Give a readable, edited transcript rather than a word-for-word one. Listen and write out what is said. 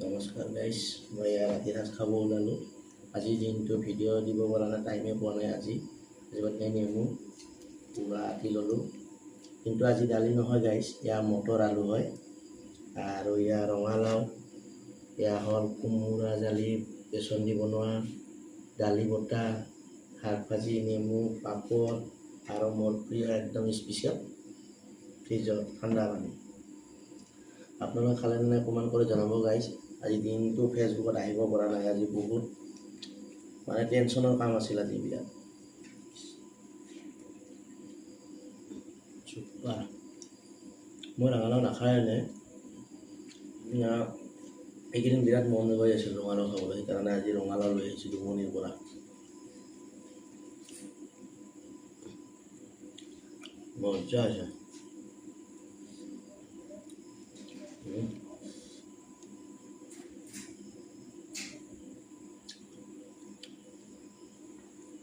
নমস্কাৰ গাইজ, মই ৰাতি সাঁজ খাব ওলালোঁ। আজিৰ দিনটো ভিডিঅ' দিব পৰা নাই, টাইমে পোৱা নাই। আজি নেমু পুৰা আঁকি ল'লোঁ, কিন্তু আজি দালি নহয় গাইজ, এয়া মটৰ আলু হয়। আৰু এয়া ৰঙালাও, এয়া হ'ল কোমোৰা জালি বেচন দি বনোৱা, দালি বটা, শাক ভাজি, নেমু, পাপৰ আৰু মোৰ প্ৰিয় একদম স্পেচিয়েল ফ্ৰিজৰ ঠাণ্ডা পানী। আপোনালোকে খালে নে কমেণ্ট কৰি জনাব গাইজ। আজি দিনটো ফেচবুকত আহিব পৰা নাই, আজি বহুত টেনশ্যনৰ কাম আছিল আজি বিৰাট। মই ৰঙালাও নাখায় এইকেইদিন বিৰাট মন গৈ আছিল ৰঙালাও খাবলৈ, সেইকাৰণে আজি ৰঙালাও লৈ আহিছিলোঁ মনিৰ পৰা। মজা আছে।